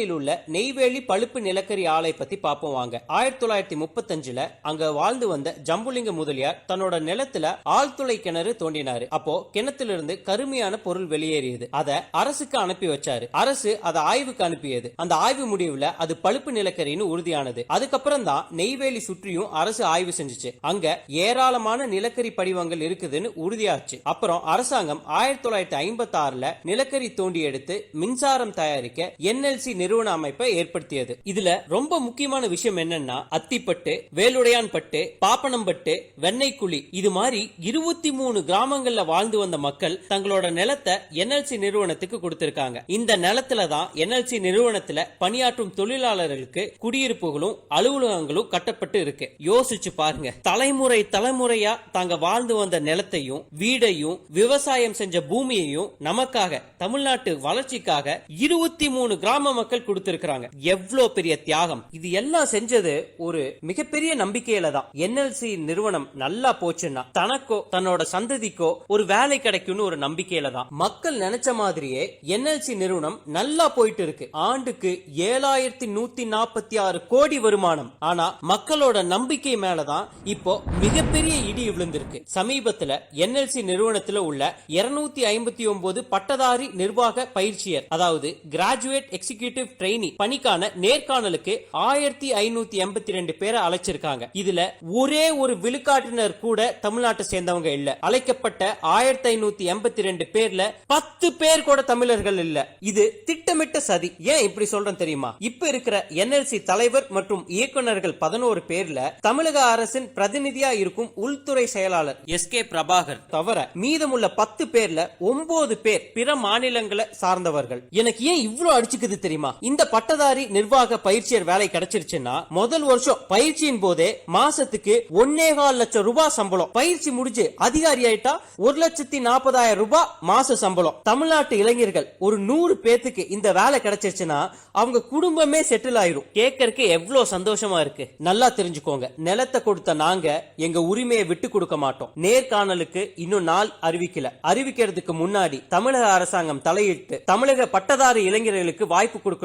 உள்ள நெய்வேலி பழுப்பு நிலக்கரி ஆலை பத்தி பாப்போம் வாங்க. 1935 அங்க வாழ்ந்து வந்த ஜம்புலிங்க முதலியார் தன்னோட நிலத்துல ஆழ்துளை கிணறு தோண்டினாரு. அப்போ கிணத்திலிருந்து கருமையான பொருள் வெளியேறியது. அத அரசுக்கு அனுப்பி வச்சாரு. அரசு அதை ஆய்வுக்கு அனுப்பியது. அந்த ஆய்வு முடிவுல அது பழுப்பு நிலக்கரின்னு உறுதியானது. அதுக்கப்புறம் தான் நெய்வேலி சுற்றியும் அரசு ஆய்வு செஞ்சுச்சு. அங்க ஏராளமான நிலக்கரி படிவங்கள் இருக்குதுன்னு உறுதியாச்சு. அப்புறம் அரசாங்கம் 1956 நிலக்கரி தோண்டி எடுத்து மின்சாரம் தயாரிக்க NLC நிறுவன அமைப்பை ஏற்படுத்தியது. இதுல ரொம்ப முக்கியமான விஷயம் என்னன்னா, அத்திப்பட்டு, வேலுடையான்பட்டு, பாப்பனம்பட்டு, வெண்ணெய்க்குழி இது மாதிரி 23 கிராமங்கள்ல வாழ்ந்து வந்த மக்கள் தங்களோட நிலத்தை NLC நிறுவனத்துக்கு கொடுத்திருக்காங்க. இந்த நிலத்துல தான் NLC நிறுவனத்துல பணியாற்றும் தொழிலாளர்களுக்கு குடியிருப்புகளும் அலுவலகங்களும் கட்டப்பட்டு இருக்கு. யோசிச்சு பாருங்க, தலைமுறை தலைமுறையா தாங்க வாழ்ந்து வந்த நிலத்தையும் வீடையும் விவசாயம் செஞ்ச பூமியையும் நமக்காக, தமிழ்நாட்டு வளர்ச்சிக்காக 23 கிராம மக்கள் கொடுத்திருக்காங்க. எவ்வளவு பெரிய தியாகம்! இது எல்லாம் செஞ்சது ஒரு மிகப்பெரிய நம்பிக்கையில தான். NLC நிறுவனம் நல்லா போச்சுன்னா தனக்கோ தன்னோட சந்ததிக்கோ ஒரு வேலை கிடைக்கும்னு ஒரு நம்பிக்கையில தான். மக்கள் நினைச்ச மாதிரியே NLC நிறுவனம் நல்லா போயிட்டு இருக்கு. ஆண்டுக்கு 7146 கோடி வருமானம். ஆனா மக்களோட நம்பிக்கை மேலதான் இப்போ மிகப்பெரிய இடி விழுந்திருக்கு. சமீபத்துல NLC நிறுவனத்துல உள்ள 259 பட்டதாரி நிர்வாக பயிற்சியர், அதாவது கிராஜுவேட் எக்ஸிகியூட்டிவ் ட்ரெயினி பணிக்கான நேர்காணலுக்கு 1582 பேரை அழைச்சிருக்காங்க. இதுல ஒரே ஒரு விழுக்காட்டினர் கூட தமிழ்நாட்டை சேர்ந்தவங்க இல்ல. அழைக்கப்பட்ட 1582 பேர்ல 10 பேர் கூட தமிழர்கள் இல்ல. இது திட்டமிட்ட சதி. ஏன் இப்படி சொல்றேன் தெரியுமா? இப்ப இருக்கிற NLC தலைவர் மற்றும் இயக்குநர்கள் 11 பேர்ல தமிழக அரசின் பிரதிநிதியா இருக்கும் உள்துறை செயலாளர் SK பிரபாகர் தவிர மீதமுள்ள 10 பேர்ல 9 பேர் பிற மாநிலங்களை சார்ந்தவர்கள். எனக்கு ஏன் இவ்வளவு அடிச்சுக்குது தெரியுமா? இந்த பட்டதாரி நிர்வாக பயிற்சியர் வேலை கிடைச்சிருச்சுன்னா முதல் வருஷம் பயிற்சியின் போதே மாசத்துக்கு 1.25 லட்சம் ரூபாய் சம்பளம். பயிற்சி முடிஞ்சு அதிகாரி ஆயிட்டா 1,40,000 ரூபாய் மாச சம்பளம். தமிழ்நாட்டு இளைஞர்கள் ஒரு 100 பேத்துக்கு இந்த வேலை கிடைச்சிருச்சுன்னா அவங்க குடும்பமே செட்டில் ஆயிரும். கேட்கறதுக்கு எவ்வளவு சந்தோஷமா இருக்கு. நல்லா தெரிஞ்சுக்கோங்க, நிலத்தை கொடுத்த நாங்க எங்க உரிமையை விட்டு கொடுக்க மாட்டோம். நேர்காணலுக்கு இன்னும் நாள் அறிவிக்கல. அறிவிக்கிறதுக்கு முன்னாடி தமிழக அரசாங்கம் தலையிட்டு தமிழக பட்டதாரி இளைஞர்களுக்கு வாய்ப்பு கொடுக்கணும்